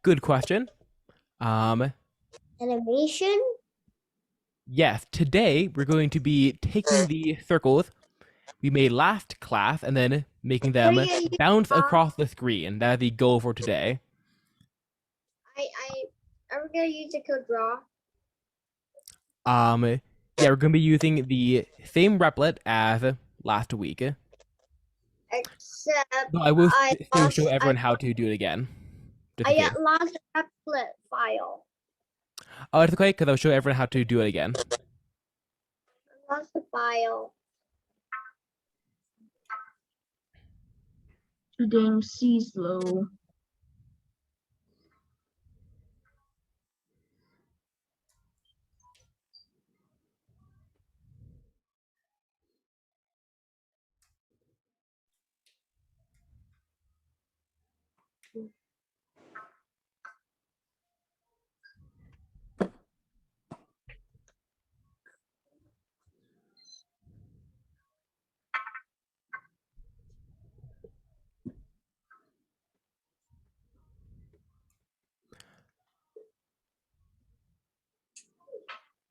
Good question. Um, Animation? yes, today we're going to be taking the circles we made last class and then making Are them you gonna use bounce draw? across the screen. That's the goal for today. I are we gonna use the code draw? Um, yeah, we're going to be using the same replit as last week. Except No, I will I still show lost everyone how to do it again, just in I case. lost a replit file. Oh, it's okay, because I'll show everyone how to do it again. I lost the file. Game C slow.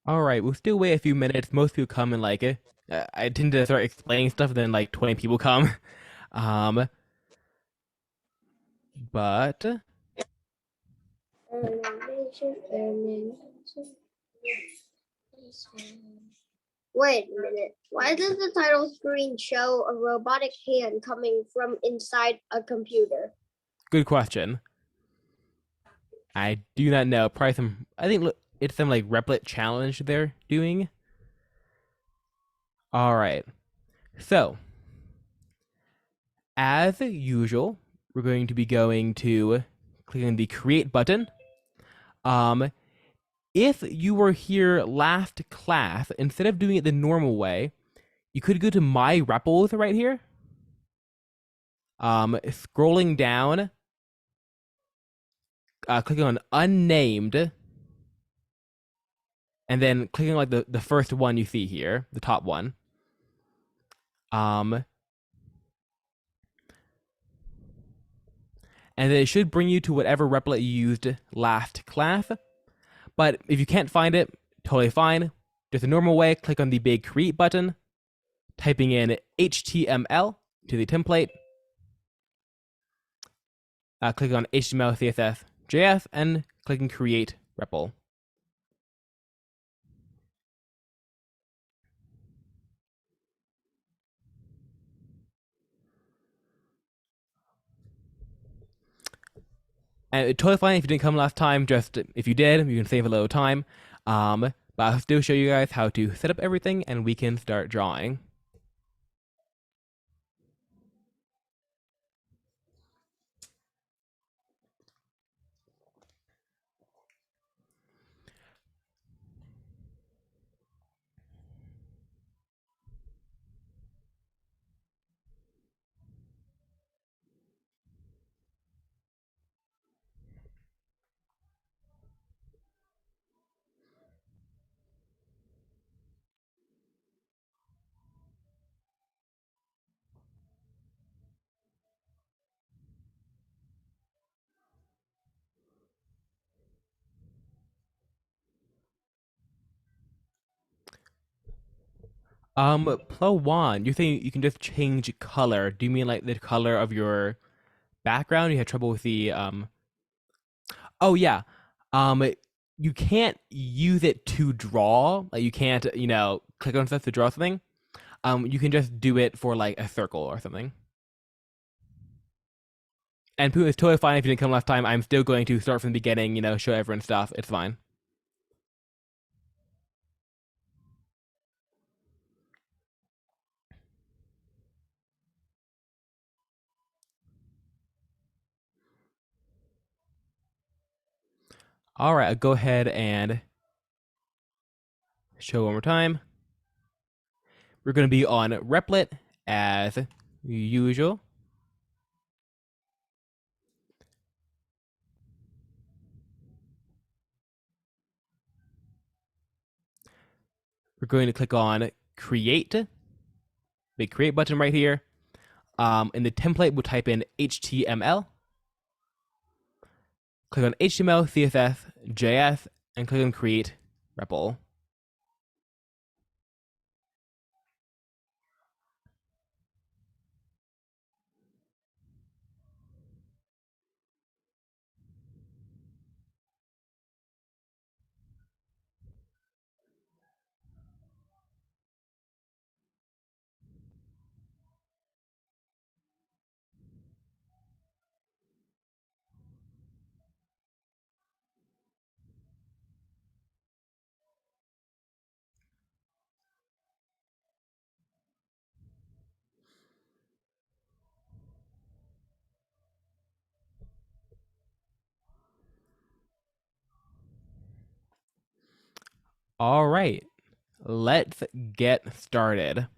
All right, we'll still wait a few minutes. Most people come and like it. I tend to start explaining stuff, then like 20 people come. Um, but Animation. Wait a minute. Why does the title screen show a robotic hand coming from inside a computer? good question. I do not know. Probably some. I think it's some like replit challenge they're doing. All right. So as usual, we're going to be going to clicking the create button. Um, if you were here last class, instead of doing it the normal way, you could go to my repos right here. Scrolling down, clicking on unnamed, and then clicking like the first one you see here, the top one. Um, and then it should bring you to whatever replit you used last class. But if you can't find it, totally fine. Just a normal way, click on the big create button, typing in HTML to the template, click on HTML, CSS, JS, and clicking create REPL. And it's totally fine if you didn't come last time. Just if you did, you can save a little time. But I'll still show you guys how to set up everything, and we can start drawing. Plo1, you think you can just change color? Do you mean like the color of your background? You had trouble with the Oh yeah. Um, you can't use it to draw. Like you can't, click on stuff to draw something. You can just do it for like a circle or something. And Pooh is totally fine if you didn't come last time. I'm still going to start from the beginning, show everyone stuff. It's fine. All right, I'll go ahead and show one more time. We're going to be on Replit as usual. We're going to click on Create, big Create button right here. In the template, we'll type in HTML. click on HTML, CSS, JS, and click on Create REPL. All right, let's get started.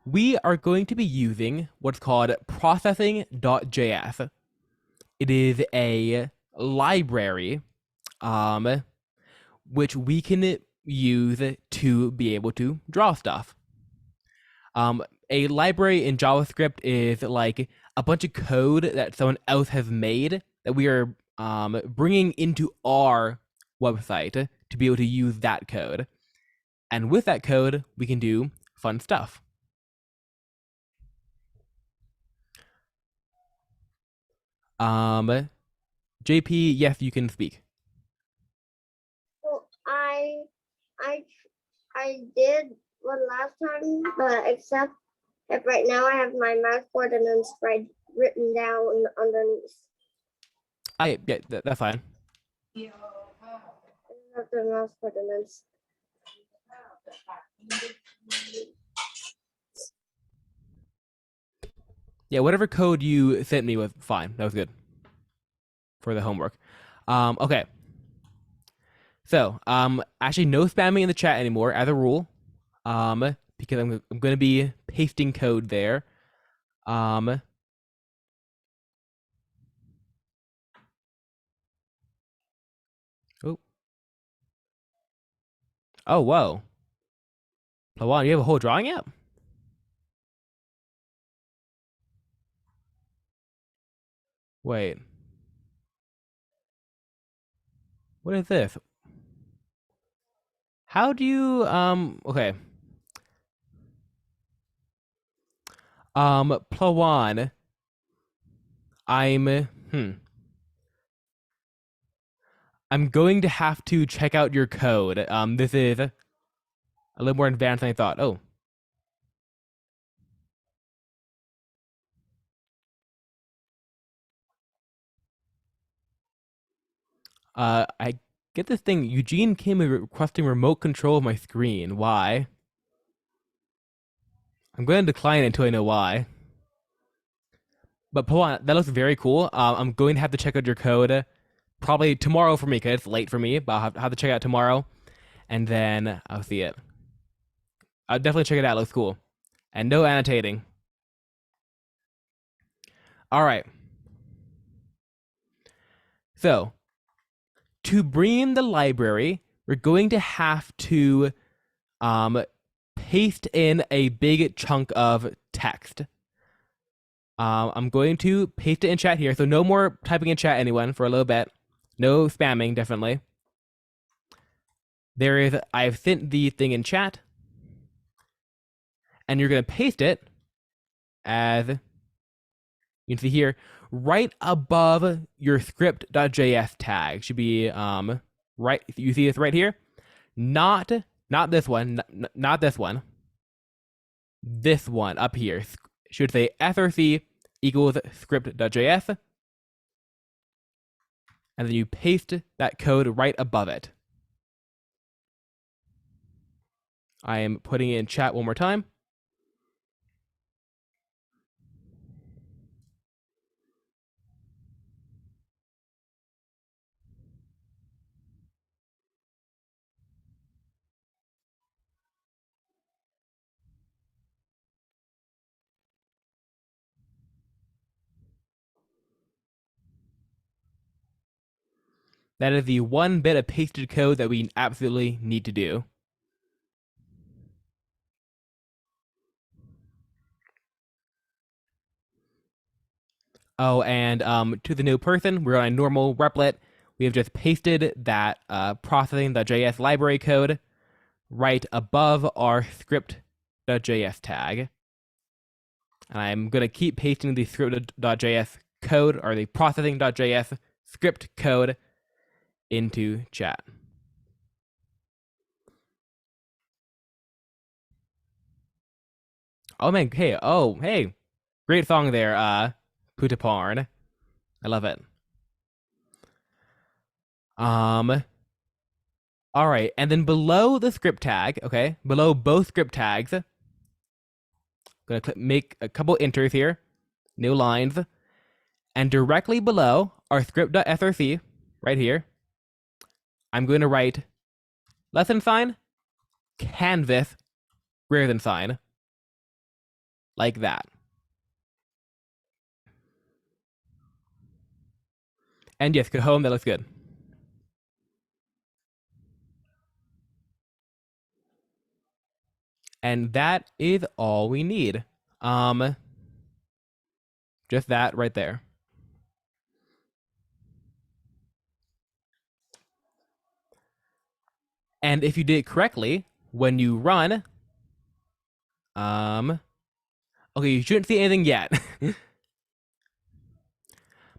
We are going to be using what's called processing.js. It is a library, which we can use to be able to draw stuff. A library in JavaScript is like a bunch of code that someone else has made that we are bringing into our website to be able to use that code. And with that code, we can do fun stuff. JP, yes, you can speak. So I did one last time, but except that right now I have my math coordinates written down underneath. Yeah, that's fine. Not the math coordinates. Yeah, whatever code you sent me was fine. That was good for the homework. Okay. So, actually, no spamming in the chat anymore as a rule, because I'm going to be pasting code there. Oh, oh, whoa, Lawan, you have a whole drawing app? Wait, what is this? How do you Okay, Plawan, I'm going to have to check out your code. This is a little more advanced than I thought. Oh. I get this thing. Eugene came requesting remote control of my screen. Why? I'm going to decline it until I know why. But Pawan, that looks very cool. I'm going to have to check out your code probably tomorrow for me because it's late for me. But I'll have to check it out tomorrow, and then I'll see it. I'll definitely check it out. It looks cool, and no annotating. All right. So to bring in the library, we're going to have to paste in a big chunk of text. I'm going to paste it in chat here. So no more typing in chat, anyone, for a little bit. No spamming, definitely. I've sent the thing in chat. And you're going to paste it as you can see here, right above your script.js tag. Should be right. You see this right here? Not this one. Not this one. This one up here should say src equals script.js. And then you paste that code right above it. I am putting it in chat one more time. That is the one bit of pasted code that we absolutely need to do. Oh, and to the new person, we're on a normal replit. We have just pasted that processing.js library code right above our script.js tag. And I'm going to keep pasting the script.js code or the processing.js script code into chat. Oh man, hey. Great song there, Putaparn. I love it. All right, and then below the script tag, okay, below both script tags, I'm gonna make a couple enters here, new lines, and directly below our script.src, right here, I'm going to write lesson sign, canvas, greater than sign, like that. And yes, go home, that looks good. And that is all we need. Just that right there. And if you did it correctly, when you run, okay, you shouldn't see anything yet.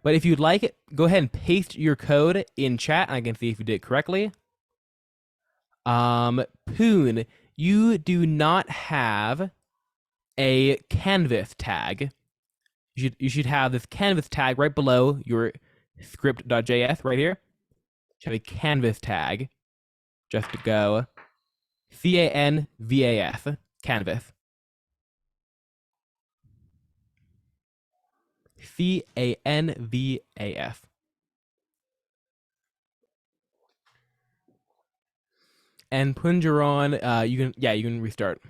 But if you'd like it, go ahead and paste your code in chat, and I can see if you did it correctly. Poon, you do not have a canvas tag. You should have this canvas tag right below your script.js right here. You should have a canvas tag just to go canvas, canvas. canvas. And Punjaron, you can restart.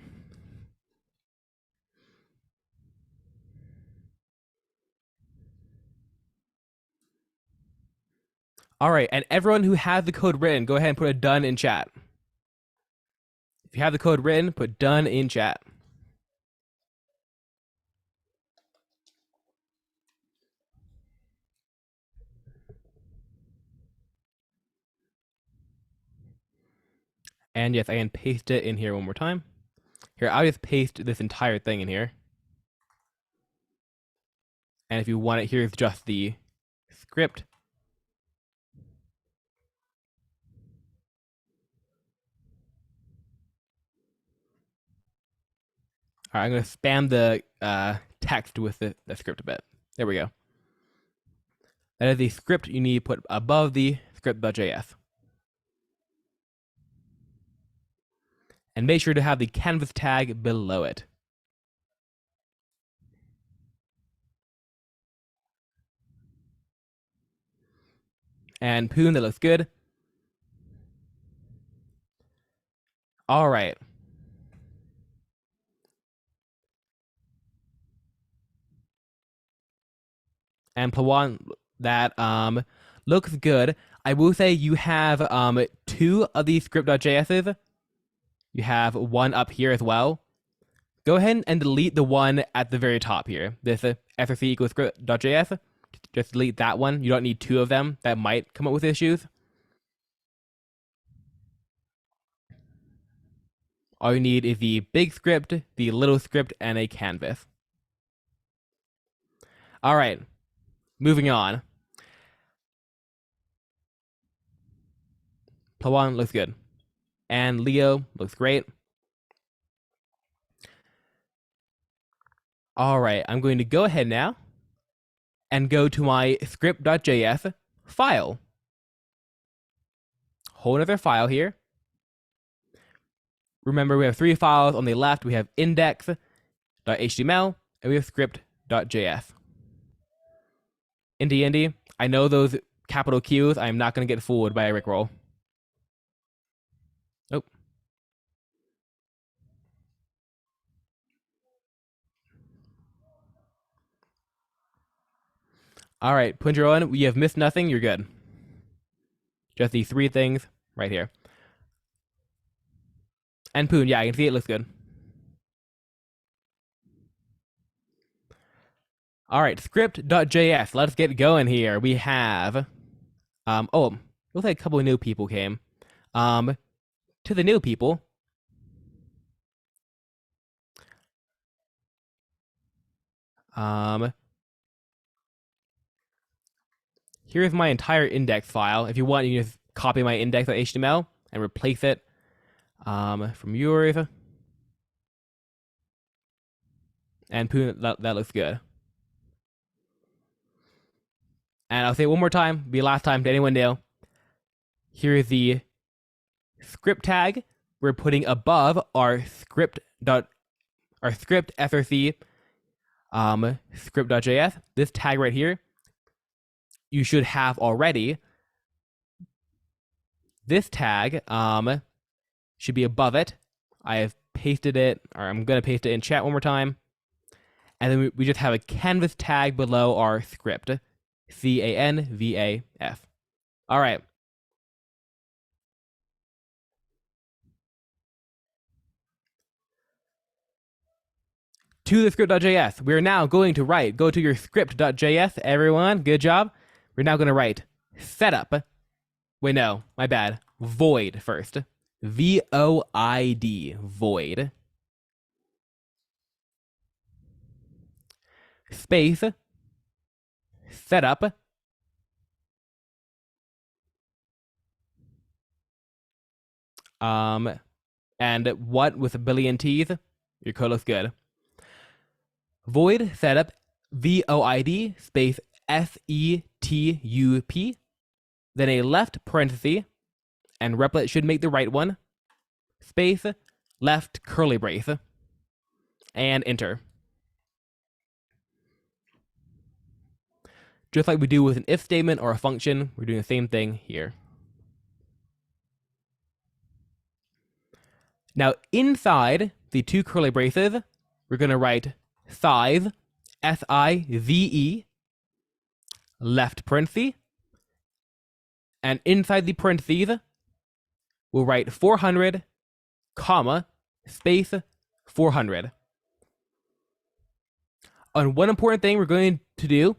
All right, and everyone who has the code written, go ahead and put a done in chat. If you have the code written, put done in chat. And yes, I can paste it in here one more time. Here, I'll just paste this entire thing in here. And if you want it, here's just the script. All right, I'm going to spam the text with the script a bit. There we go. That is the script you need to put above the script.js. And make sure to have the canvas tag below it. And Poon, that looks good. All right. And Plawan, that looks good. I will say you have two of these script.js's. You have one up here as well. Go ahead and delete the one at the very top here. This src equals script.js. Just delete that one. You don't need two of them. That might come up with issues. All you need is the big script, the little script, and a canvas. All right, moving on. Plawan looks good. And Leo looks great. All right, I'm going to go ahead now and go to my script.js file. Whole another file here. Remember, we have three files on the left. We have index.html and we have script.js. Indy, I know those capital Qs. I'm not going to get fooled by a Rickroll. Oh. All right, Punjaron, we have missed nothing. You're good. Just these three things right here. And Poon, yeah, I can see it looks good. All right, script.js. Let's get going here. We have, oh, looks like a couple of new people came. To the new people, here's my entire index file. If you want, you can just copy my index.html and replace it from yours. And that looks good. And I'll say it one more time, be last time to anyone new. Here's the script tag we're putting above our script src script.js. This tag right here, you should have already. This tag should be above it. I have pasted it, or I'm going to paste it in chat one more time. And then we just have a canvas tag below our script. CANVAS. All right. To the script.js, we're now going to write, go to your script.js, everyone, good job. We're now going to write setup. Wait, no, my bad. Void first. VOID, void. Space, setup. And what with a billion T's? Your code looks good. Void setup, VOID, space SETUP, then a left parenthesis, and replit should make the right one, space, left curly brace, and enter. Just like we do with an if statement or a function, we're doing the same thing here. Now, inside the two curly braces, we're going to write size, SIZE, left parenthesis, and inside the parentheses, we'll write 400, comma, space, 400. And one important thing we're going to do,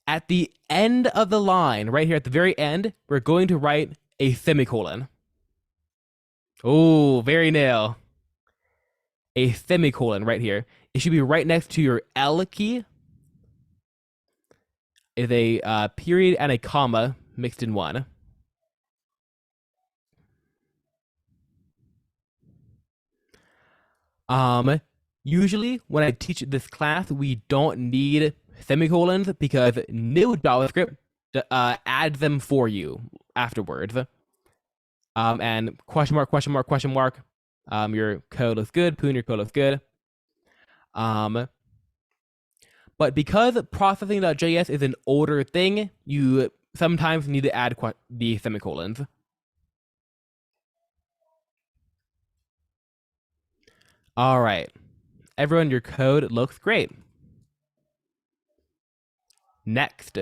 at the end of the line, right here at the very end, we're going to write a semicolon. Oh, very nail. A semicolon right here. It should be right next to your L key. Is a period and a comma mixed in one. Usually when I teach this class, we don't need semicolons because new JavaScript adds them for you afterwards. And question mark, question mark, question mark. Your code looks good. Poon, your code looks good. But because processing.js is an older thing, you sometimes need to add the semicolons. All right. Everyone, your code looks great. Next.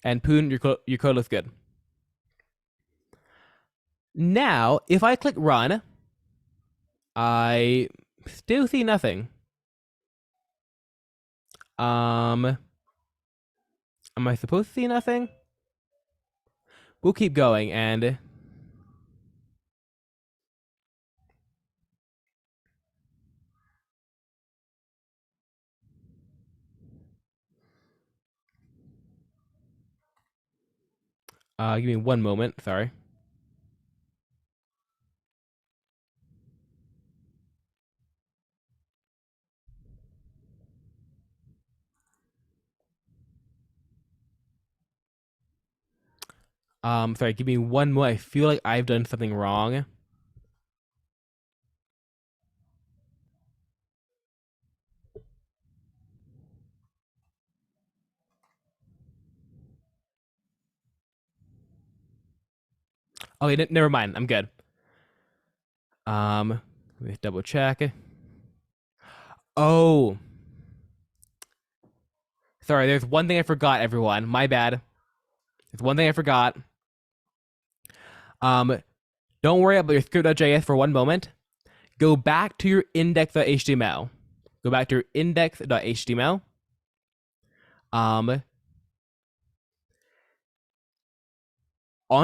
And Poon, your code looks good. Now, if I click run, I still see nothing. Am I supposed to see nothing? We'll keep going and give me one moment, sorry. Sorry, give me one more. I feel like I've done something wrong. Okay, never mind. I'm good. Let me double check. Oh. Sorry, there's one thing I forgot, everyone. My bad. There's one thing I forgot. Don't worry about your script.js for one moment. Go back to your index.html. go back to your index.html. On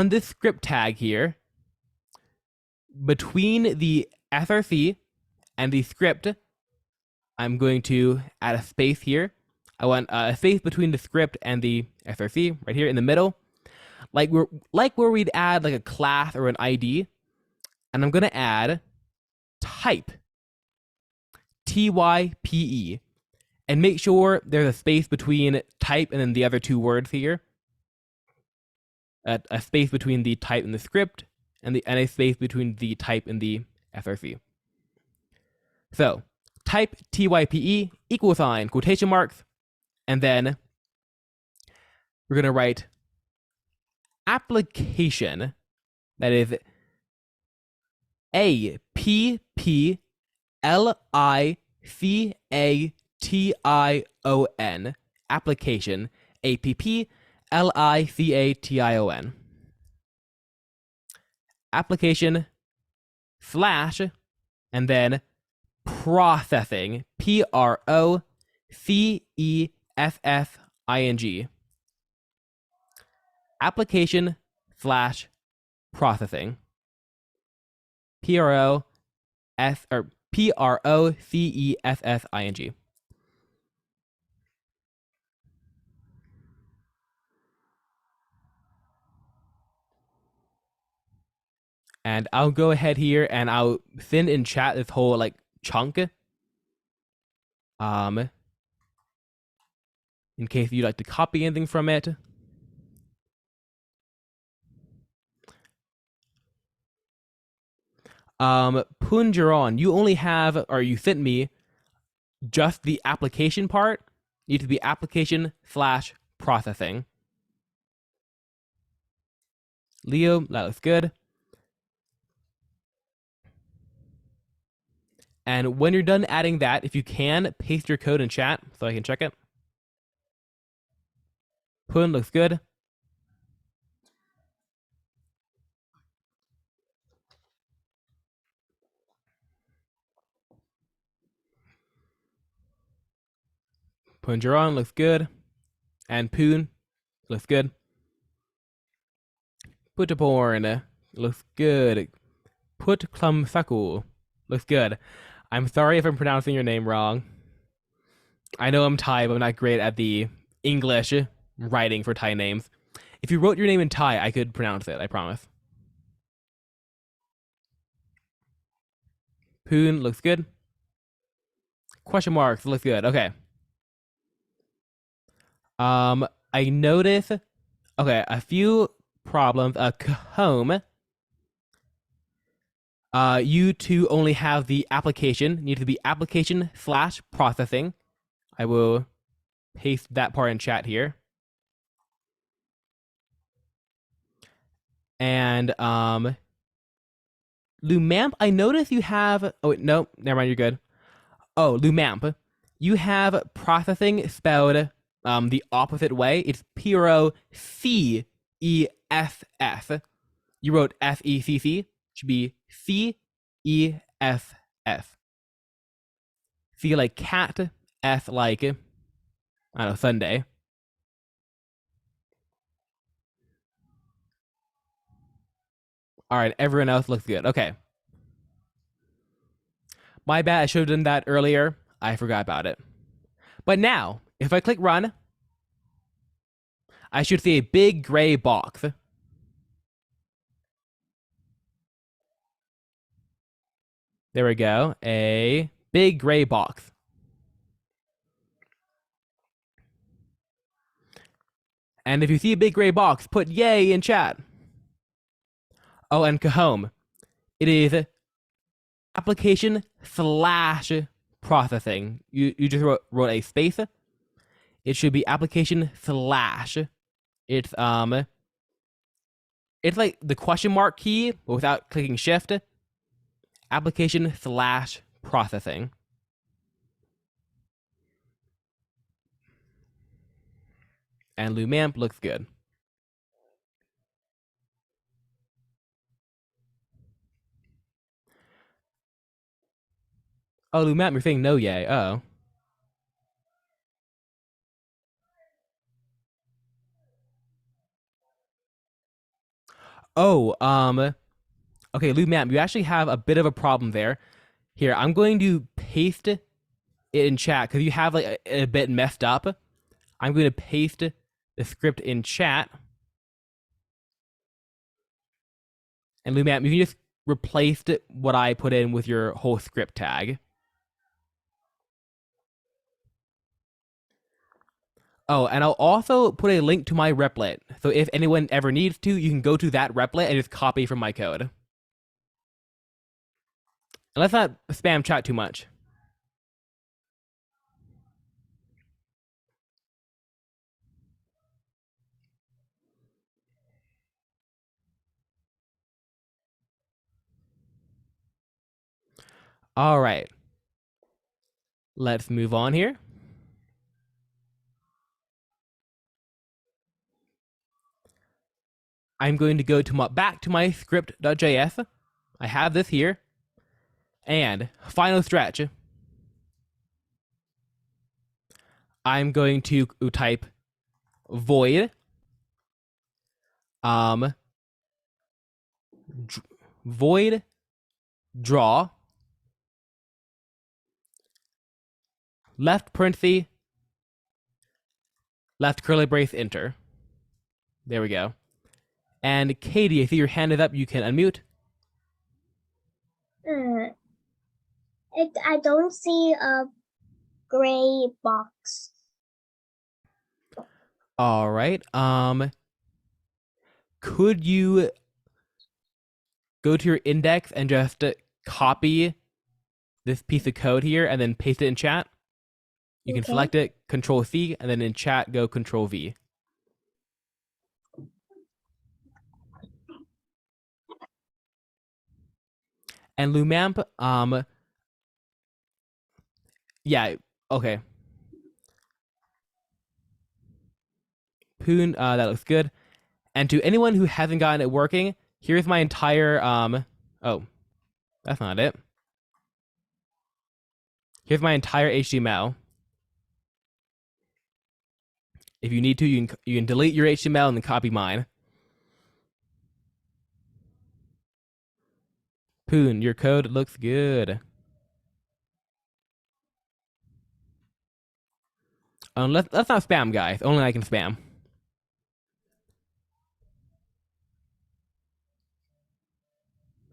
this script tag here, between the src and the script, I'm going to add a space here. I want a space between the script and the src right here in the middle, like where we'd add like a class or an ID. And I'm going to add type, type, and make sure there's a space between type and then the other two words here. A space between the type and the script, and a space between the type and the src. So type type equal sign quotation marks, and then we're going to write application, that is application, application, application, application slash, and then processing, processing, application slash processing, processing. And I'll go ahead here and I'll send in chat this whole like chunk, in case you'd like to copy anything from it. Punjaron, you only have, or you sent me just the application part. Needs to be application slash processing. Leo, that looks good. And when you're done adding that, if you can, paste your code in chat so I can check it. Pun looks good. Punjaron looks good. And Poon looks good. Putaporn looks good. Put Klumfakul looks good. I'm sorry if I'm pronouncing your name wrong. I know I'm Thai, but I'm not great at the English writing for Thai names. If you wrote your name in Thai, I could pronounce it, I promise. Poon looks good. Question marks looks good. Okay. I notice, okay, a few problems. Home. You two only have the application. Need to be application slash processing. I will paste that part in chat here. And Lumamp, I notice you have. Oh wait, no, never mind. You're good. Oh, Lumamp, you have processing spelled the opposite way. It's process. You wrote FECC. Should be CESS. C like cat, S like, I don't know, Sunday. All right, everyone else looks good. Okay. My bad, I should have done that earlier. I forgot about it. But now, if I click run, I should see a big gray box. There we go. A big gray box. And if you see a big gray box, put yay in chat. Oh, and Cajon, it is application slash processing. You just wrote a space. It should be application slash. It's like the question mark key, but without clicking shift. Application slash processing. And Lumamp looks good. Oh, Lumamp, you're saying no yay. Oh. Oh, okay, Lou Ma'am, you actually have a bit of a problem there. Here, I'm going to paste it in chat because you have like a bit messed up. I'm going to paste the script in chat. And Lou Ma'am, you can just replace what I put in with your whole script tag. Oh, and I'll also put a link to my replit. So if anyone ever needs to, you can go to that replit and just copy from my code. And let's not spam chat too much. All right. Let's move on here. I'm going to go to back to my script.js. I have this here. And final stretch. I'm going to type void um void draw left parenthesis left curly brace enter. There we go. And Katie, I see your hand is up. You can unmute. I don't see a gray box. All right. Could you go to your index and just copy this piece of code here and then paste it in chat? You can select it, Control C, and then in chat go Control V. And Lumamp, yeah, okay. Poon, that looks good. And to anyone who hasn't gotten it working, here's my entire, oh, that's not it. Here's my entire HTML. If you need to, you can delete your HTML and then copy mine. Poon, your code looks good. Let's not spam, guys. Only I can spam.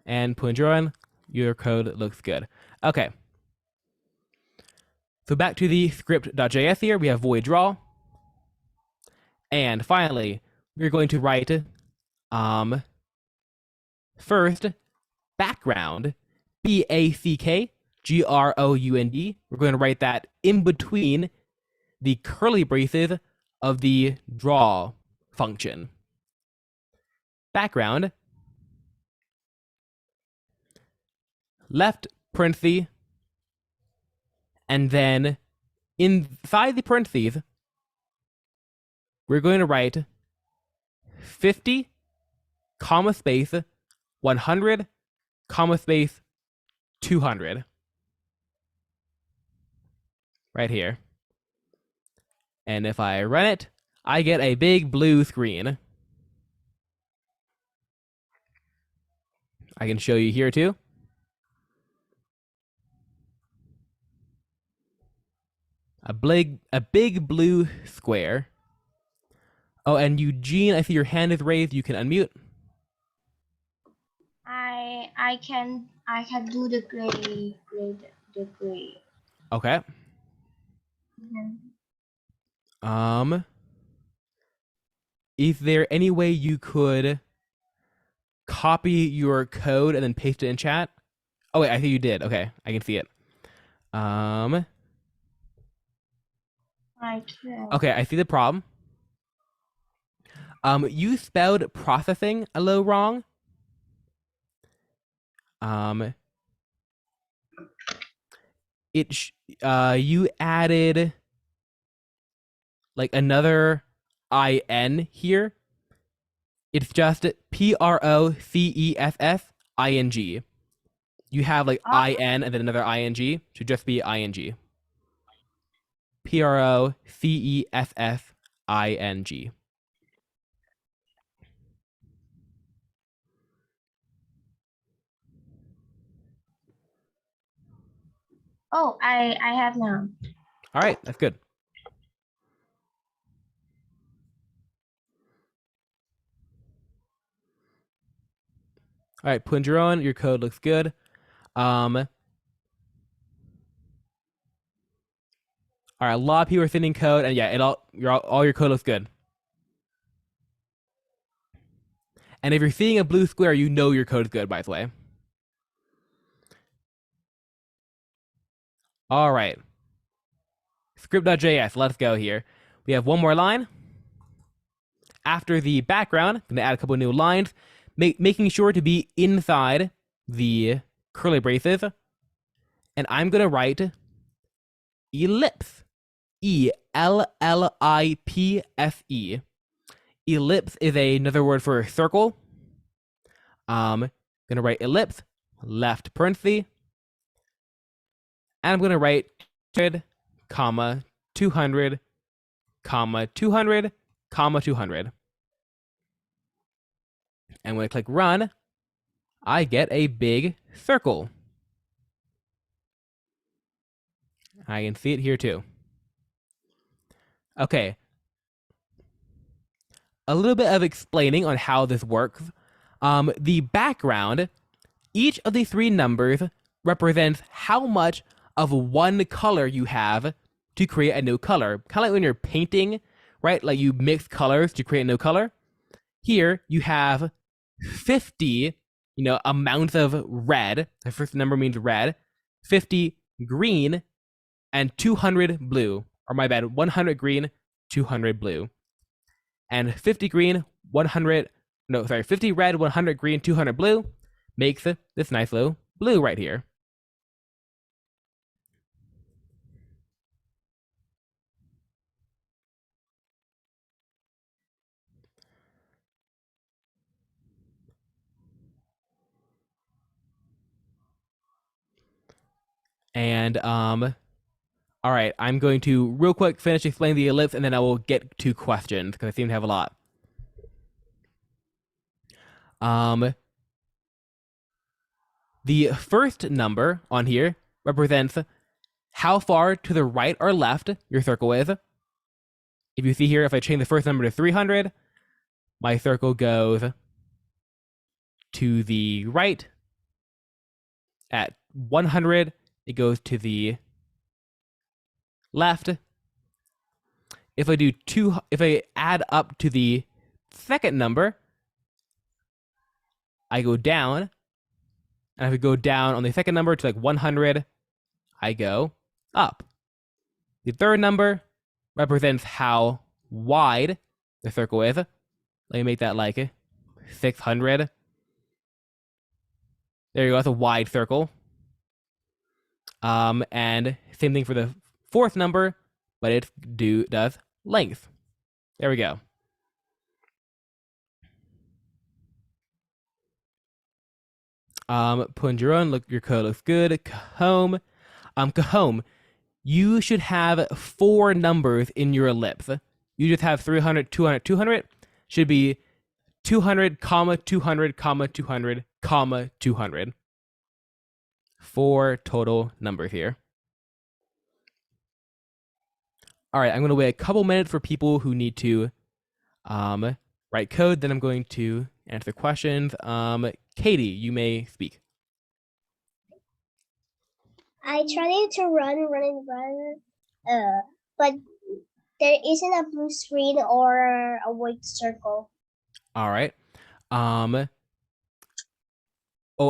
And Punjoran, your code looks good. Okay. So back to the script.js here, we have void draw. And finally, we're going to write first background, background. We're going to write that in between the curly braces of the draw function. Background, left parenthesis, and then inside the parentheses, we're going to write 50, comma space, 100, comma space, 200. Right here. And if I run it, I get a big blue screen. I can show you here too. A big blue square. Oh, and Eugene, I see your hand is raised. You can unmute. I can do the gray. Okay. Is there any way you could copy your code and then paste it in chat? Oh wait, I think you did. Okay, I can see it. I can. Okay, I see the problem. You spelled processing a little wrong. You added like another in here. It's just processing. You have like in and then another ing. Should just be ing. processing. Oh, I have now. All right, that's good. All right, Punjaron, your code looks good. All right, a lot of people are sending code, and yeah, all your code looks good. And if you're seeing a blue square, you know your code is good, by the way. All right. Script.js, let's go here. We have one more line. After the background, I'm going to add a couple new lines, making sure to be inside the curly braces. And I'm going to write ellipse. Ellipse. Ellipse is another word for circle. I'm going to write ellipse, left parenthesis, and I'm going to write 200, comma, 200, comma, 200, comma, 200. And when I click run, I get a big circle. I can see it here too. Okay. A little bit of explaining on how this works. The background, each of the three numbers represents how much of one color you have to create a new color. Kind of like when you're painting, right? Like you mix colors to create a new color. Here you have 50, amounts of red. The first number means red. 50 green and 200 blue. Or my bad, 100 green, 200 blue. And 50 green, 50 red, 100 green, 200 blue makes this nice little blue right here. And all right, I'm going to real quick finish explaining the ellipse, and then I will get to questions because I seem to have a lot. The first number on here represents how far to the right or left your circle is. If you see here, if I change the first number to 300, my circle goes to the right. At 100, it goes to the left. If I add up to the second number, I go down. And if I go down on the second number to like 100, I go up. The third number represents how wide the circle is. Let me make that like 600. There you go. That's a wide circle. And same thing for the fourth number, but it does length. There we go. Punjaron, look, your code looks good. Cahoom, Cahoom, you should have 4 numbers in your ellipse. You just have 300, 200, 200. Should be 200, comma, 200, comma, 200, comma, 200. 4 total numbers here. All right, I'm going to wait a couple minutes for people who need to write code. Then I'm going to answer questions. Katie, you may speak. I tried to run, but there isn't a blue screen or a white circle. All right. Oh,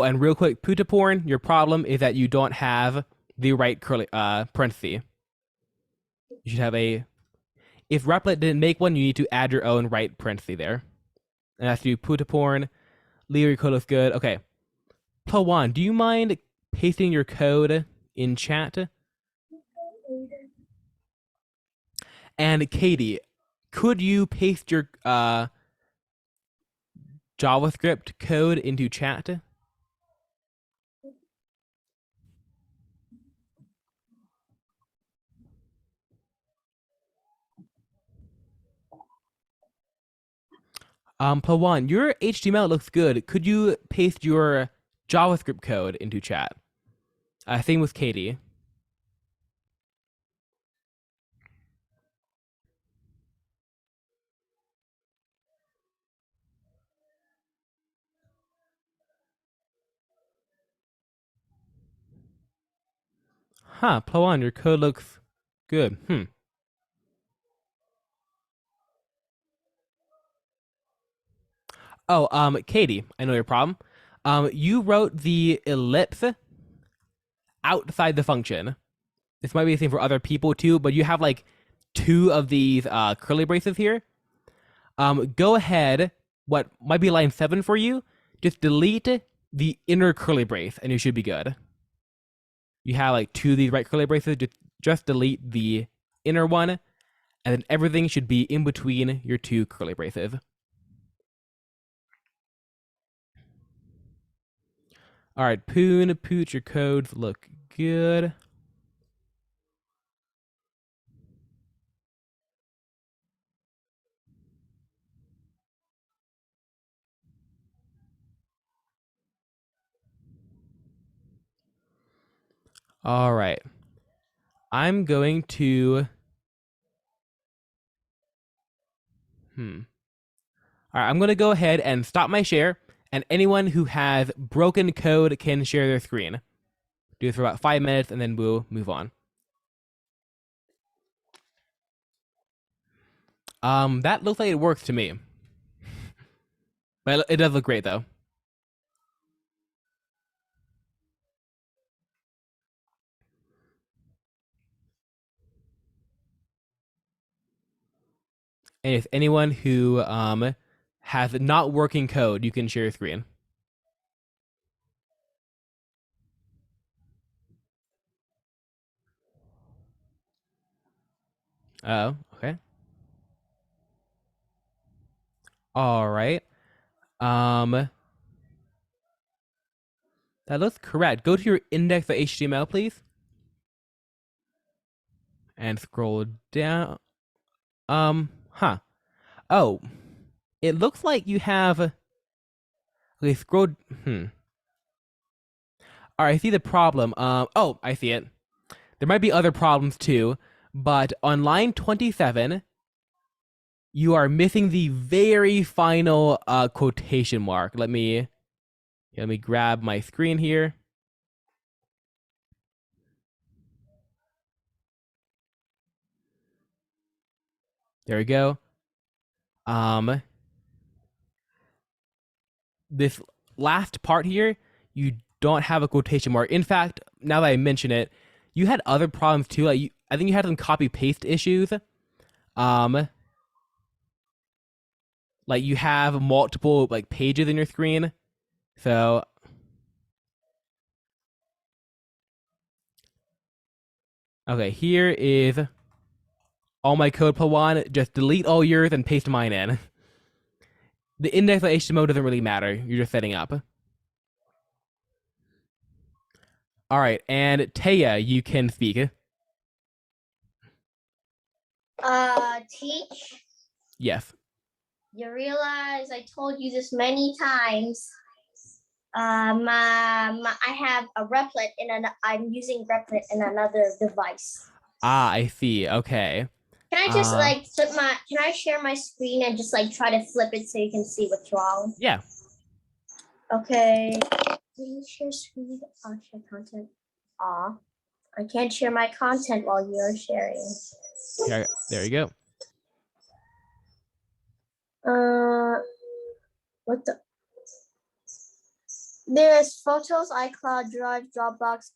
and real quick, Putaporn, your problem is that you don't have the right curly parenthesis. You should have a. If replit didn't make one, you need to add your own right parenthesis there. And that's you, Putaporn. Leo, your code looks good. Okay. Pawan, do you mind pasting your code in chat? And Katie, could you paste your JavaScript code into chat? Pawan, your HTML looks good. Could you paste your JavaScript code into chat? Same with Katie. Huh, Plowon, your code looks good. Oh, Katie, I know your problem. You wrote the ellipse outside the function. This might be the same for other people too, but you have like two of these curly braces here. Go ahead. What might be line 7 for you? Just delete the inner curly brace, and you should be good. You have like two of these right curly braces. Just delete the inner one, and then everything should be in between your two curly braces. All right, Poon, Pooch, your codes look good. All right. I'm going to All right, I'm going to go ahead and stop my share, and anyone who has broken code can share their screen. Do this for about 5 minutes, and then we'll move on. That looks like it works to me. But it does look great, though. And if anyone who has not working code, you can share your screen. Oh, okay. All right. That looks correct. Go to your index.html, please, and scroll down. Huh. Oh, it looks like you have. Okay, scroll. All right, I see the problem. Oh, I see it. There might be other problems too, but on line 27, you are missing the very final quotation mark. Let me grab my screen here. There we go. This last part here, you don't have a quotation mark. In fact, now that I mention it, you had other problems too. I think you had some copy paste issues. Like you have multiple like pages in your screen. So okay, here is all my code per one. Just delete all yours and paste mine in. The index.html doesn't really matter. You're just setting up. All right, and Taya, you can speak. Teach. Yes. You realize I told you this many times. I have a replit I'm using replit in another device. Ah, I see. Okay. Can I just can I share my screen and just like try to flip it so you can see what's wrong? Yeah. Okay. Can you share screen? I'll share content. I can't share my content while you're sharing. There you go. What the? There's photos, iCloud, Drive, Dropbox.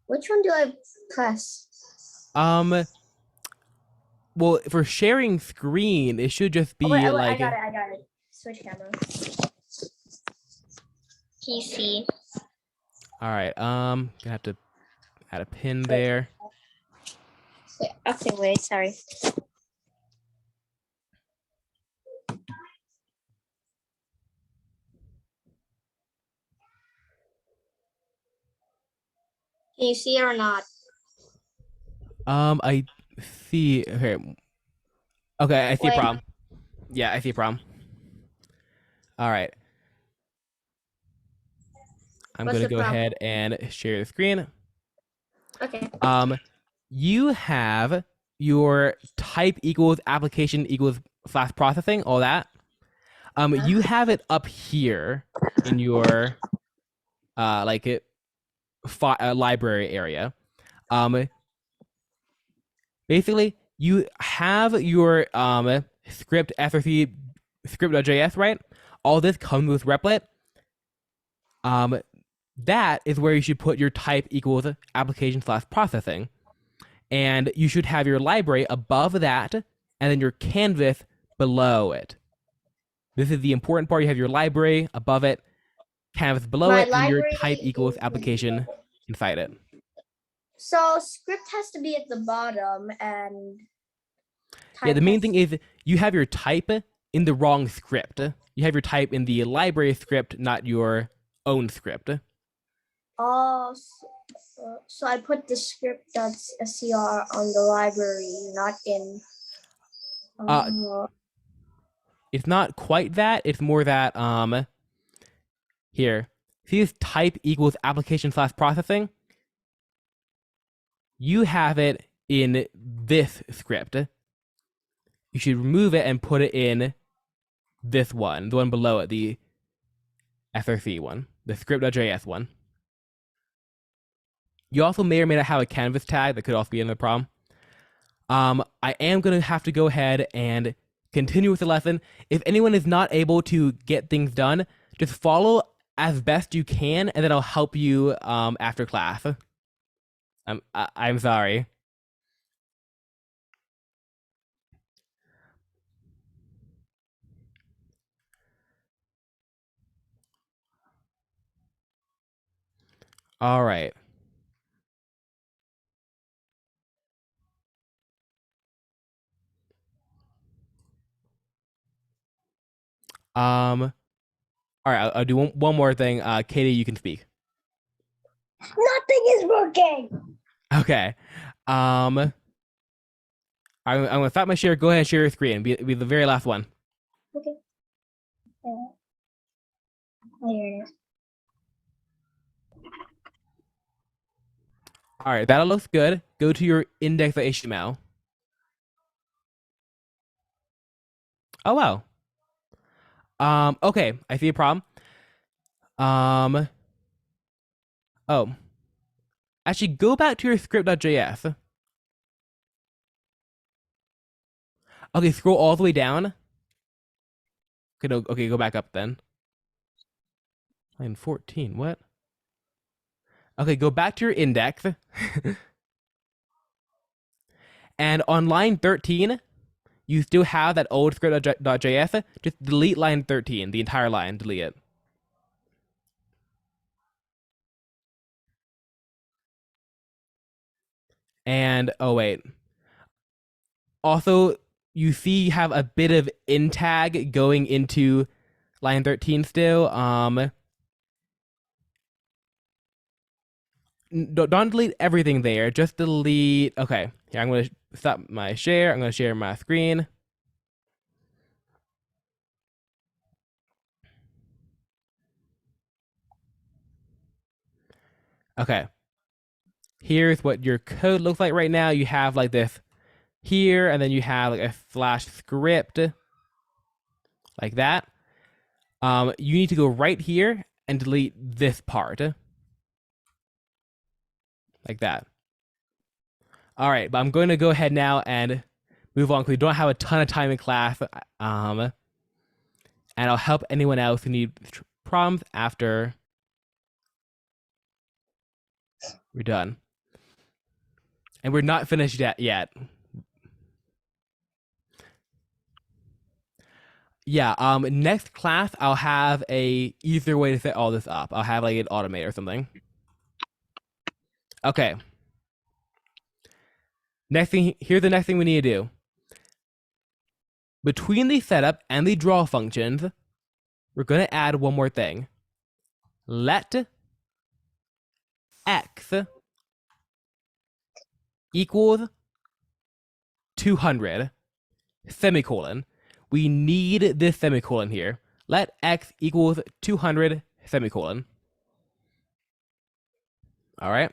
Which one do I press? Well, for sharing screen, it should just be I like. got it. Switch camera. PC. All right. Gonna have to add a pin there. Okay, wait. Sorry. Can you see it or not? I see. Okay, I see a problem. Yeah, I see a problem. All right. I'm going to go ahead and share the screen. Okay. You have your type equals application equals / processing, all that. You have it up here in your like it. library area. Basically, you have your script src script.js, right? All this comes with replit. That is where you should put your type equals application slash processing. And you should have your library above that and then your canvas below it. This is the important part. You have your library above it, canvas below My it, and your library type equals is application inside it. so script has to be at the bottom and Yeah, type the main has thing is you have your type in the wrong script. You have your type in the library script, not your own script. oh so I put the script.scr on the library, not in Uh, it's not quite that. It's more that here. See this type equals application slash processing? You have it in this script. You should remove it and put it in this one, the one below it, the src one, the script.js one. You also may or may not have a canvas tag. That could also be another problem. I am going to have to go ahead and continue with the lesson. If anyone is not able to get things done, just follow as best you can, and then I'll help you after class. I'm sorry. All right. All right. I'll do one more thing. Katie, you can speak. Nothing is working. Okay. I'm gonna stop my share. Go ahead and share your screen. Be the very last one. okay. Here it is. All right, that looks good. Go to your index.html. Oh wow. Okay, I see a problem. Oh, actually, go back to your script.js. Okay, scroll all the way down. Okay, no, okay, go back up then. Line 14. What? Okay, go back to your index. And on line 13, you still have that old script.js. Just delete line 13, the entire line. Delete it. And oh wait. Also, you see you have a bit of in tag going into line 13 still. Don't delete everything there. Just delete. Okay, here I'm going to stop my share. I'm going to share my screen. Okay. Here's what your code looks like right now. You have like this here, and then you have like a slash script like that. You need to go right here and delete this part like that. All right, but I'm going to go ahead now and move on because we don't have a ton of time in class. And I'll help anyone else who needs problems after we're done. And we're not finished yet. Yeah, next class I'll have a easier way to set all this up. I'll have like an automate or something. Okay. Here's the next thing we need to do. Between the setup and the draw functions, we're going to add one more thing. Let x equals 200, semicolon. We need this semicolon here. Let x equals 200, semicolon. All right.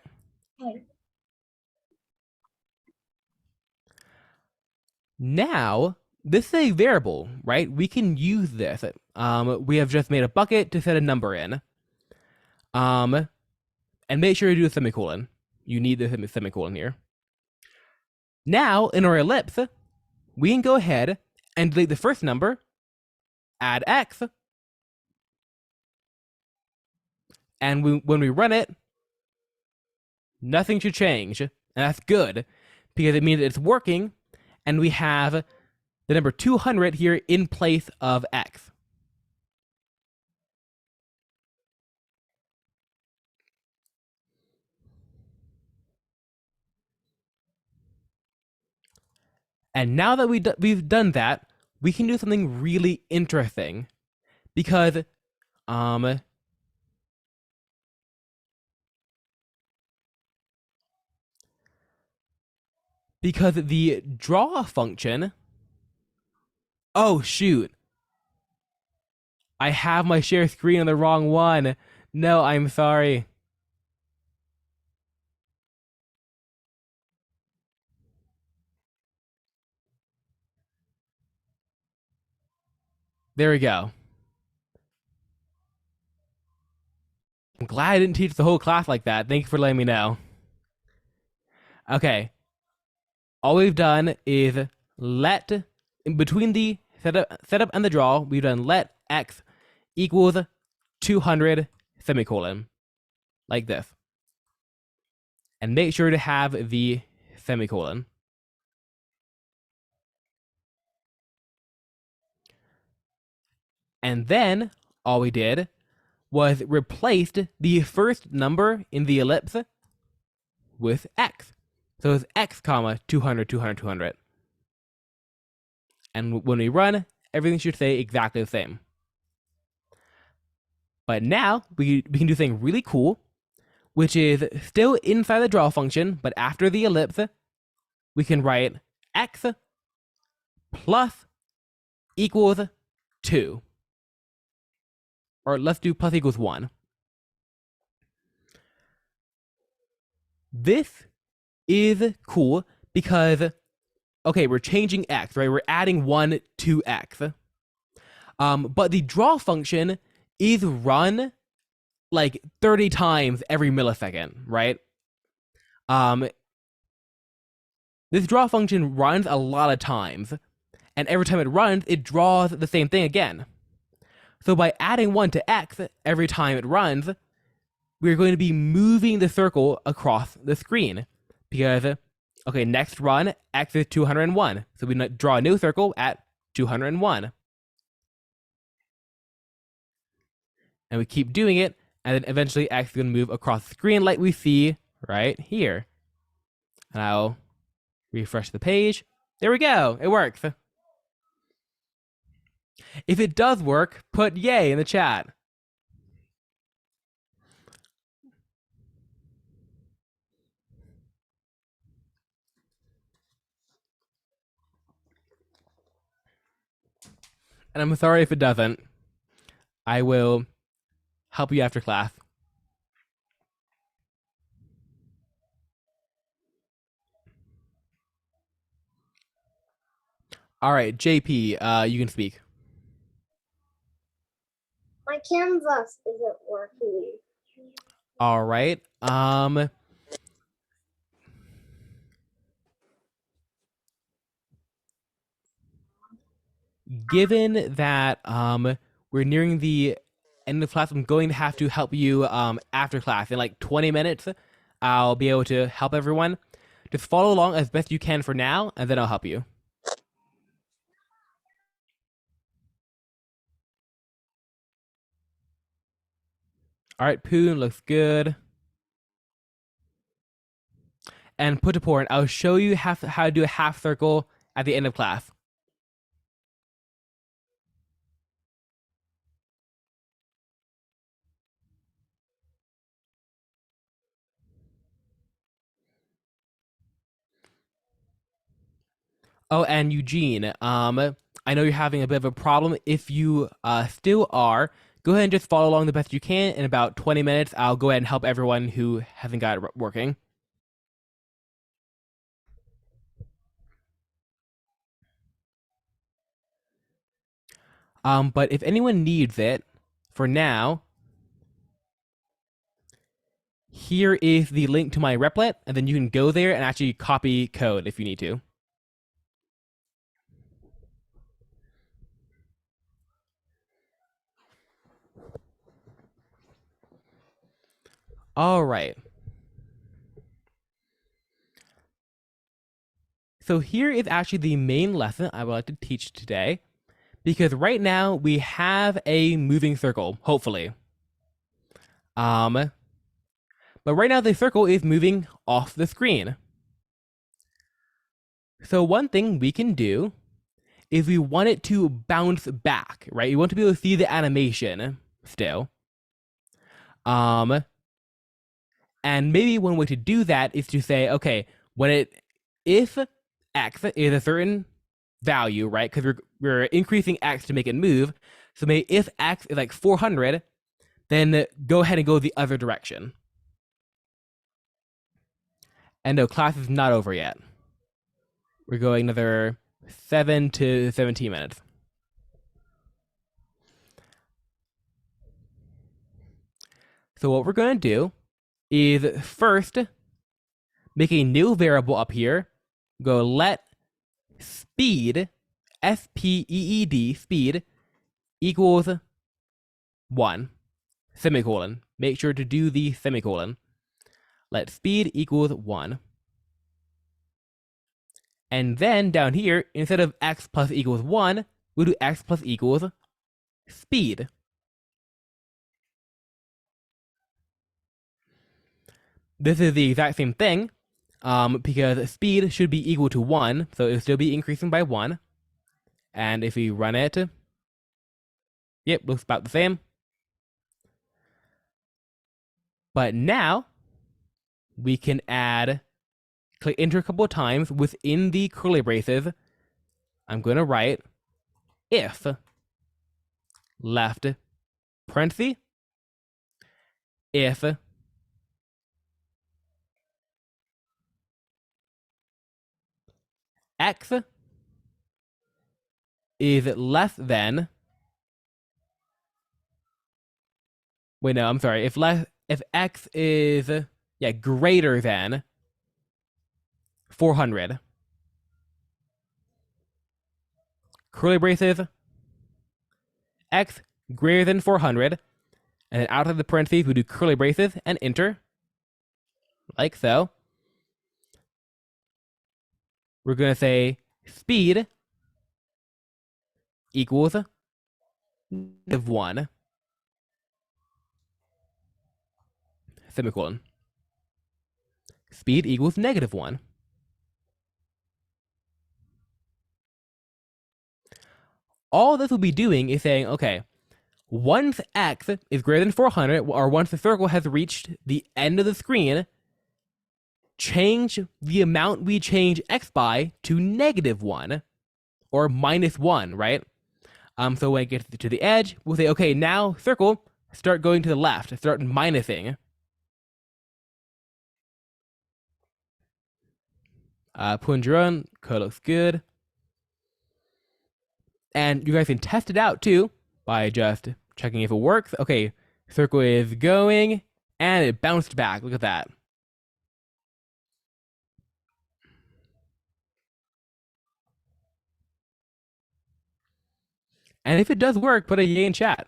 Now, this is a variable, right? We can use this. We have just made a bucket to set a number in. And make sure you do a semicolon. You need the semicolon here. Now, in our ellipse, we can go ahead and delete the first number, add x, and when we run it, nothing should change. And that's good, because it means it's working, and we have the number 200 here in place of x. And now that we've done that, we can do something really interesting, because the draw function. Oh shoot! I have my share screen on the wrong one. No, I'm sorry. There we go. I'm glad I didn't teach the whole class like that. Thank you for letting me know. Okay. All we've done is let, in between the setup and the draw, we've done let x equals 200 semicolon, like this. And make sure to have the semicolon. And then all we did was replaced the first number in the ellipse with x. So it's x comma 200, 200, 200. And when we run, everything should stay exactly the same. But now we can do something really cool, which is still inside the draw function, but after the ellipse, we can write x plus equals 2. Or let's do plus equals 1. This is cool because, okay, we're changing x, right? We're adding 1 to x. But the draw function is run like 30 times every millisecond, right? This draw function runs a lot of times, and every time it runs, it draws the same thing again. So by adding 1 to x every time it runs, we're going to be moving the circle across the screen. Because, okay, next run, x is 201. So we draw a new circle at 201. And we keep doing it, and then eventually x is going to move across the screen like we see right here. And I'll refresh the page. There we go. It works. If it does work, put yay in the chat. And I'm sorry if it doesn't. I will help you after class. All right, JP, you can speak. My canvas isn't working. All right. Given that we're nearing the end of class, I'm going to have to help you after class in like 20 minutes. I'll be able to help everyone. Just follow along as best you can for now, and then I'll help you. All right, Poon looks good. And put to porn, I'll show you how to do a half circle at the end of class. Oh, and Eugene, I know you're having a bit of a problem. If you still are, go ahead and just follow along the best you can. In about 20 minutes, I'll go ahead and help everyone who hasn't got it working. But if anyone needs it, for now, here is the link to my replit, and then you can go there and actually copy code if you need to. All right. So here is actually the main lesson I would like to teach today, because right now we have a moving circle, hopefully. But right now the circle is moving off the screen. So one thing we can do is we want it to bounce back, right? You want to be able to see the animation still. And maybe one way to do that is to say, okay, if x is a certain value, right? Because we're increasing x to make it move. So maybe if x is like 400, then go ahead and go the other direction. And no, class is not over yet. We're going another 7 to 17 minutes. So what we're going to do is first make a new variable up here. Go let speed, S-P-E-E-D, speed, equals 1, semicolon. Make sure to do the semicolon. Let speed equals 1. And then down here, instead of x plus equals 1, we'll do x plus equals speed. This is the exact same thing, because speed should be equal to 1, so it'll still be increasing by 1. And if we run it, yep, looks about the same. But now, we can click enter a couple of times within the curly braces. I'm going to write if left parenthesis, if x is less than, wait, no, I'm sorry. If x is, greater than 400. Curly braces, x greater than 400. And then out of the parentheses, we do curly braces and enter. Like so. We're going to say speed equals -1, semicolon. Speed equals -1. All this will be doing is saying, okay, once x is greater than 400, or once the circle has reached the end of the screen, change the amount we change x by to -1 or -1, right? So when it gets to the edge, we'll say, okay, now circle, start going to the left, start minusing. Punjaran, code looks good. And you guys can test it out too by just checking if it works. Okay, circle is going, and it bounced back. Look at that. And if it does work, put a yay in chat.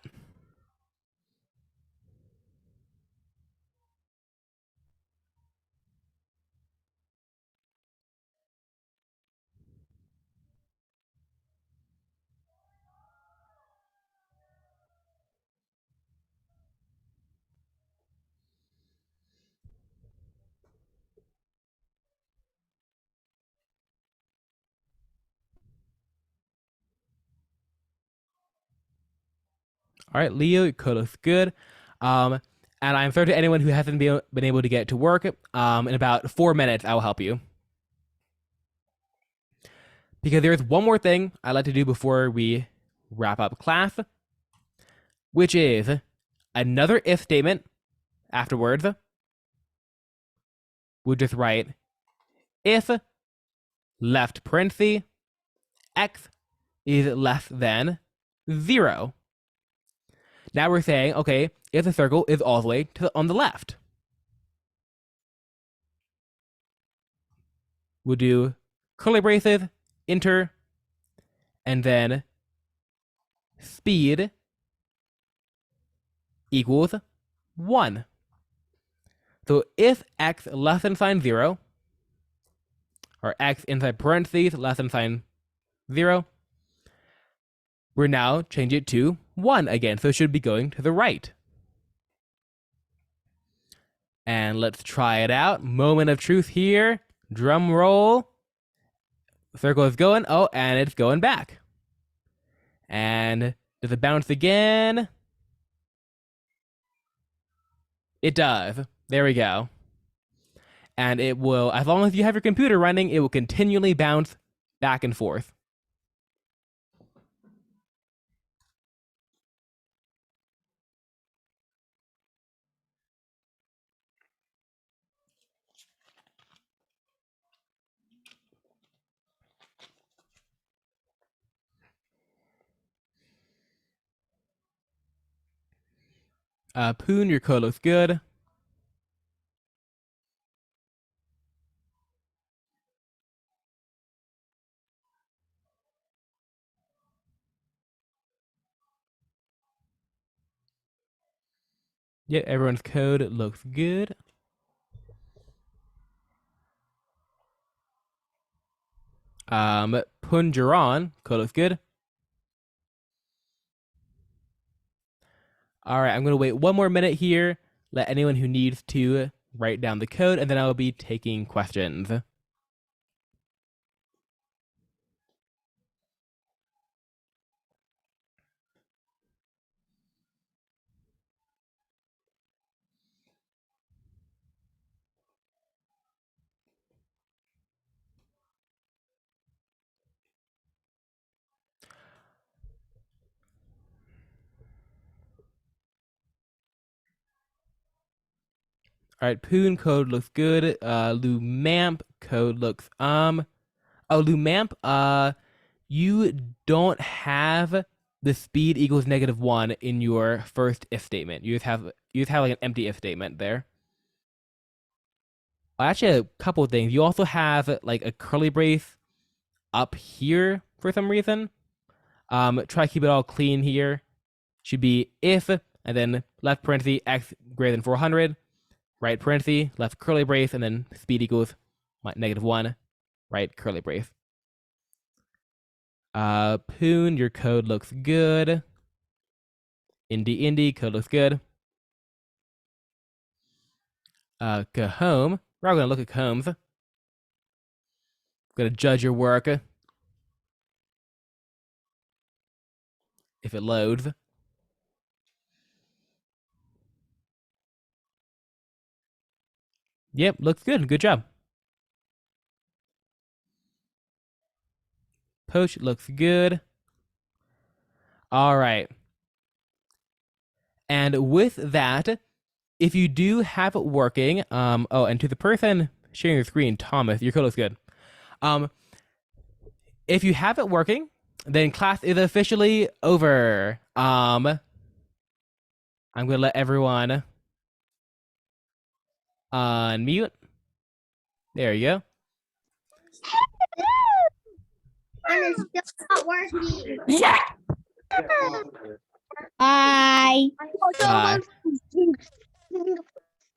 All right, Leo, your code looks good. And I'm sorry to anyone who hasn't been able to get to work. In about 4 minutes, I will help you. Because there's one more thing I'd like to do before we wrap up class, which is another if statement afterwards. We'll just write if left parenthesis x is less than 0. Now we're saying, okay, if the circle is all the way on the left. we'll do curly braces, enter, and then speed equals 1. So if x less than sign 0, or x inside parentheses less than sign 0, we're now change it to 1 again. So it should be going to the right. And let's try it out. Moment of truth here. Drum roll. Circle is going. Oh, and it's going back. And does it bounce again? It does. There we go. And it will, as long as you have your computer running, it will continually bounce back and forth. Poon, your code looks good. Yep, everyone's code looks good. Punjaron, code looks good. All right, I'm going to wait one more minute here. Let anyone who needs to write down the code, and then I will be taking questions. All right, Poon code looks good. Lumamp code looks Oh, Lumamp, you don't have the speed equals -1 in your first if statement. You just have like an empty if statement there. Actually, a couple of things. You also have like a curly brace up here for some reason. Try to keep it all clean here. Should be if, and then left parenthesis x greater than 400, right parenthesis, left curly brace, and then speed equals -1, right curly brace. Poon, your code looks good. Indie, code looks good. Cahome, we're all gonna look at Cahome's. Gonna judge your work if it loads. Yep, looks good. Good job. Poach looks good. All right. And with that, if you do have it working, oh, and to the person sharing your screen, Thomas, your code looks good. If you have it working, then class is officially over. I'm gonna let everyone unmute. There you go. And it's still not working. Bye. Bye.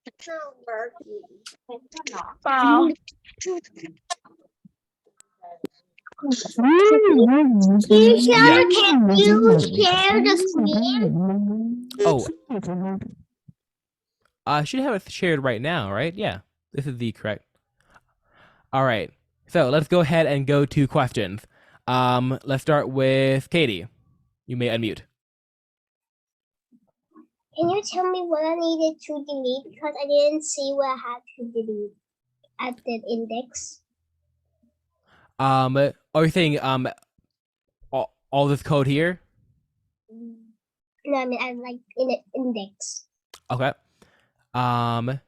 It's not working. Bye. Yeah. Can you share the screen? Oh, I should have it shared right now, right? Yeah, this is the correct. All right, so let's go ahead and go to questions. Let's start with Katie. You may unmute. Can you tell me what I needed to delete because I didn't see what I had to delete at the index? Are you saying all this code here? No, I mean I like in the index. Okay. Let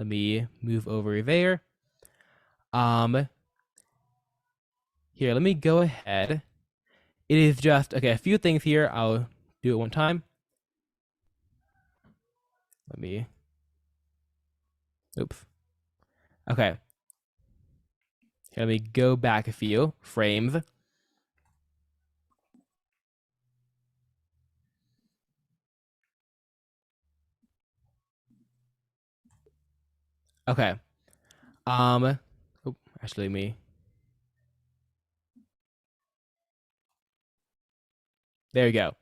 me move over there. Here, let me go ahead. It is just okay. A few things here. I'll do it one time. Let me. Oops. Okay. Let me go back a few frames. Okay. Oh, actually, me. There you go.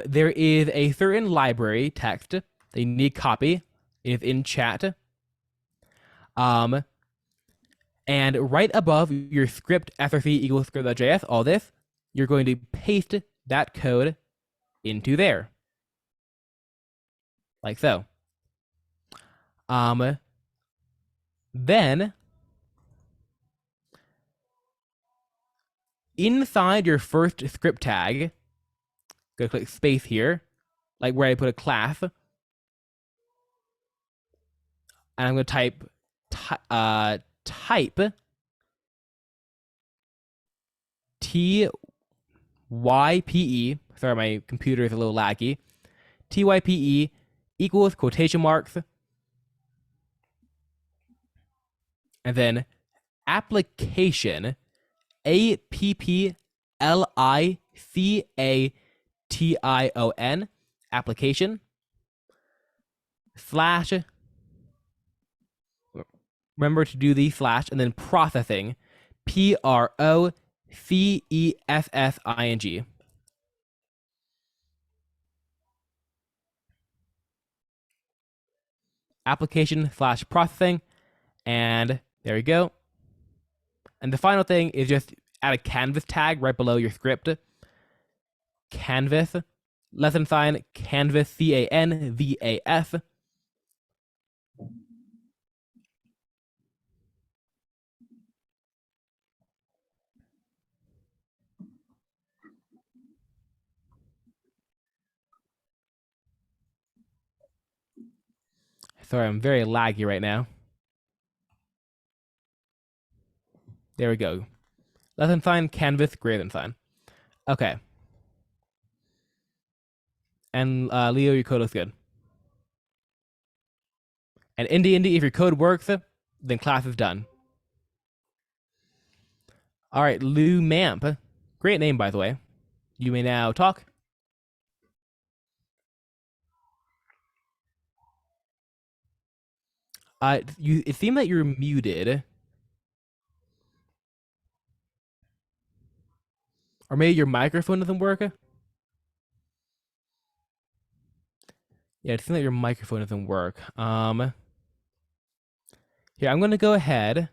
There is a certain library text that you need copy. It is in chat. Um, and right above your script src equals script.js, all this, you're going to paste that code into there, like so. Then inside your first script tag, go click space here, like where I put a class, and I'm going to type TYPE. Sorry, my computer is a little laggy. TYPE equals quotation marks, and then application, APPLICATION, application, slash, remember to do the slash, and then processing, PROCESSING. Application slash processing, and there you go. And the final thing is just add a canvas tag right below your script. Canvas, lesson sign, canvas, CANVAS. Sorry, I'm very laggy right now. There we go. Lesson sign, canvas, greater than sign. Okay. And Leo, your code looks good. And Indy, if your code works, then class is done. All right, Lou Mamp. Great name, by the way. You may now talk. It seemed that you're muted. Or maybe your microphone doesn't work. Yeah, it seems like your microphone doesn't work. Here, I'm gonna go ahead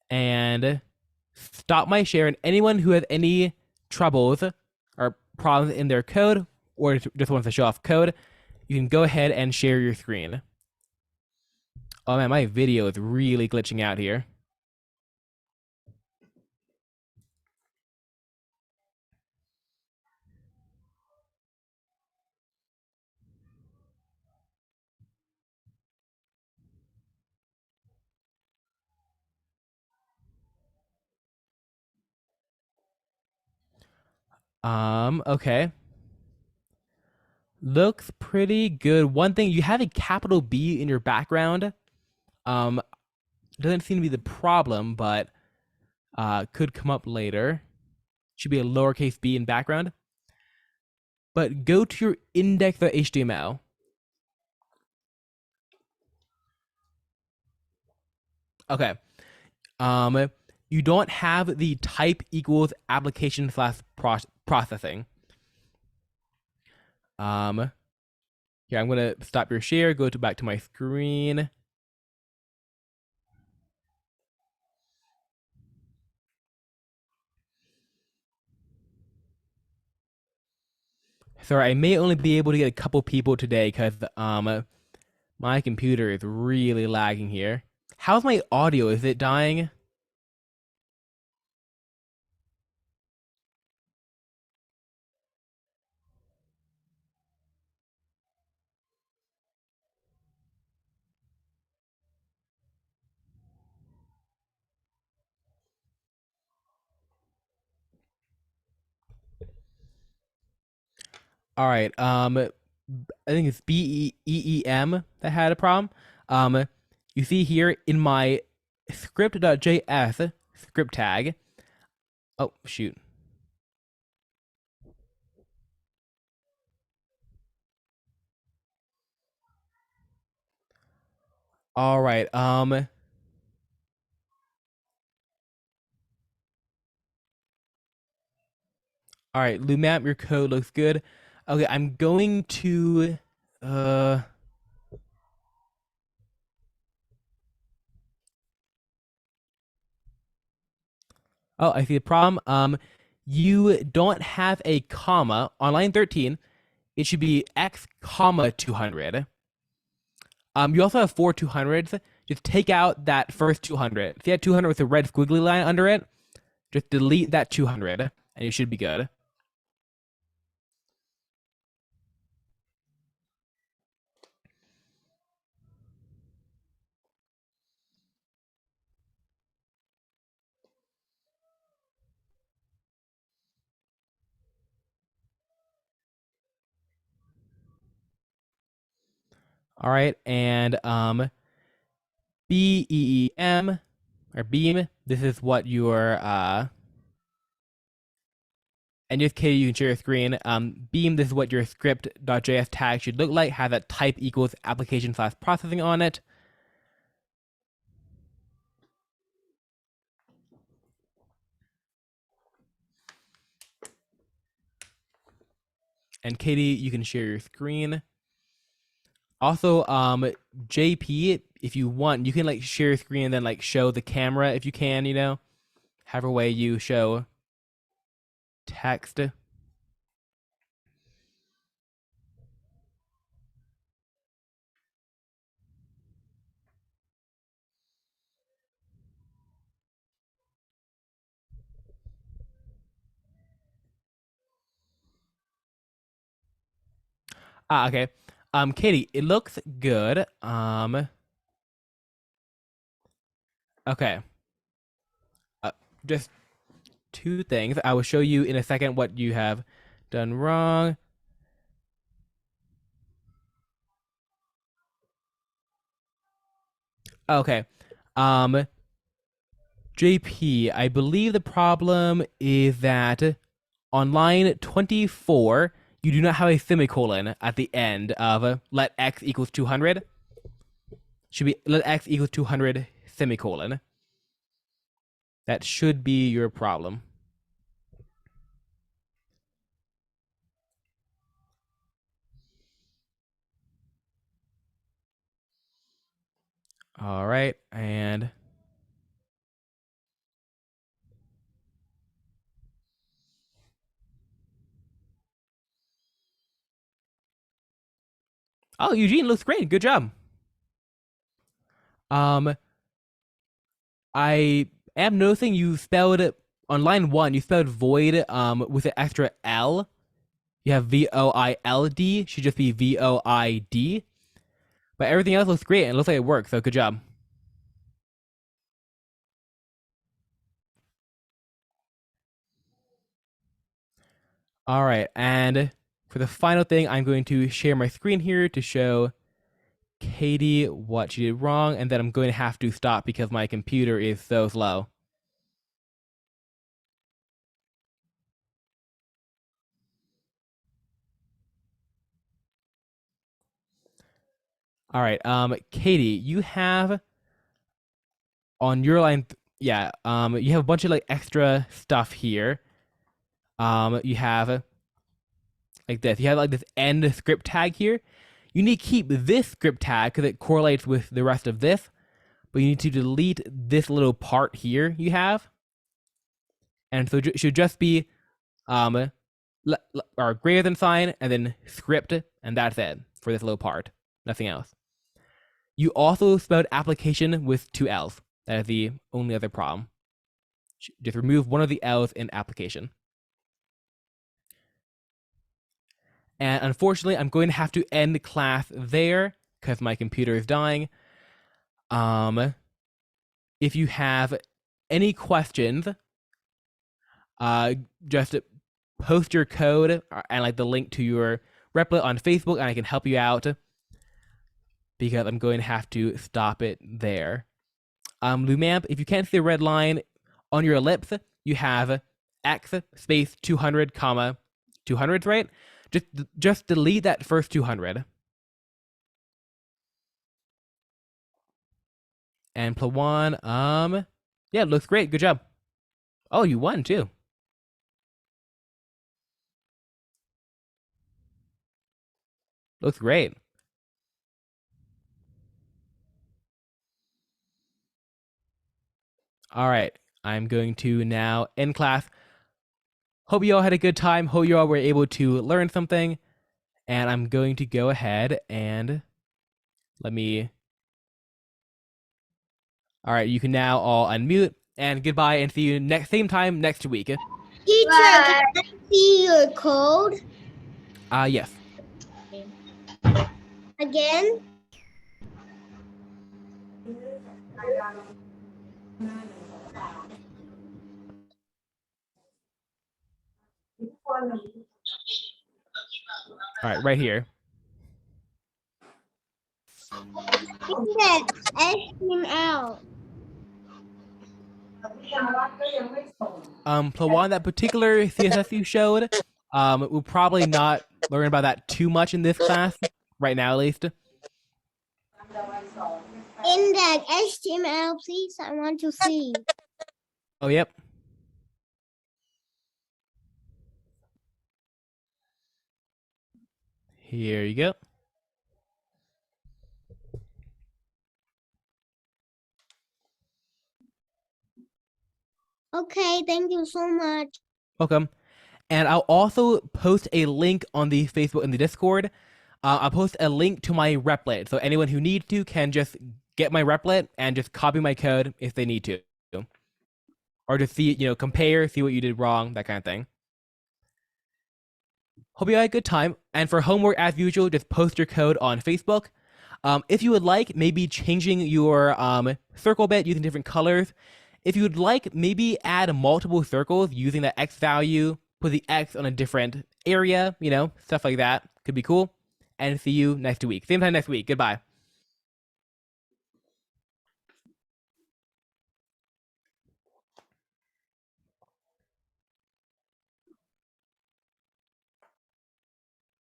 and stop my share, and anyone who has any troubles or problems in their code or just wants to show off code, you can go ahead and share your screen. Oh man, my video is really glitching out here. Okay. Looks pretty good. One thing, you have a capital B in your background. Um, doesn't seem to be the problem, but could come up later. Should be a lowercase b in background. But go to your index.html. Okay. You don't have the type equals application slash processing. Here, I'm gonna stop your share, go to back to my screen. Sorry, I may only be able to get a couple people today because my computer is really lagging here. How's my audio? Is it dying? All right. I think it's BEEM that had a problem. You see here in my script.js script tag. Oh, shoot. All right. All right, Lumap, your code looks good. Okay, I'm going to uh oh, I see the problem. You don't have a comma on line 13. It should be x comma 200. You also have four 200s. Just take out that first 200. See that 200 with a red squiggly line under it? Just delete that 200 and you should be good. All right, and BEEM or beam. This is what your and just Katie, you can share your screen. Beam, this is what your script.js tag should look like. Have that type equals application slash processing on it. And Katie, you can share your screen. Also, JP, if you want, you can like share your screen and then like show the camera if you can, however way you show text. Okay. Katie, it looks good. Okay. Uh, just two things. I will show you in a second what you have done wrong. Okay. Um, JP, I believe the problem is that on line 24, you do not have a semicolon at the end of let x equals 200. Should be let x equals 200 semicolon. That should be your problem. All right, and oh, Eugene looks great. Good job. Um, I am noticing you spelled on line 1. You spelled void with an extra L. You have VOILD. Should just be VOID. But everything else looks great and it looks like it works. So good job. All right, and for the final thing, I'm going to share my screen here to show Katie what she did wrong, and then I'm going to have to stop because my computer is so slow. All right, Katie, you have on your line, you have a bunch of like extra stuff here. You have like this. You have like this end script tag here. You need to keep this script tag because it correlates with the rest of this, but you need to delete this little part here you have. And so it should just be or greater than sign and then script, and that's it for this little part. Nothing else. You also spelled application with two L's. That is the only other problem. Just remove one of the L's in application. And unfortunately, I'm going to have to end class there because my computer is dying. If you have any questions, just post your code and like the link to your replit on Facebook, and I can help you out because I'm going to have to stop it there. Lumamp, if you can't see the red line on your ellipse, you have x space 200 comma 200, right? Just delete that first 200. And Plawan, yeah, looks great. Good job. Oh, you won too. Looks great. All right, I'm going to now end class. Hope you all had a good time. Hope you all were able to learn something. And I'm going to go ahead and let me. All right, you can now all unmute and goodbye and see you next same time next week. Teacher, can I see your code Yes. again? All right, right here. Index HTML. Plawan, that particular CSS you showed, we'll probably not learn about that too much in this class, right now at least. Index HTML, please. I want to see. Oh, yep. Here you go. Okay, thank you so much. Welcome. And I'll also post a link on the Facebook and the Discord. I'll post a link to my replit, so anyone who needs to can just get my replit and just copy my code if they need to, or just see, compare, see what you did wrong, that kind of thing. Hope you had a good time. And for homework, as usual, just post your code on Facebook. If you would like, maybe changing your circle bit using different colors. If you would like, maybe add multiple circles using the X value, put the X on a different area, stuff like that. Could be cool. And see you next week. Same time next week. Goodbye.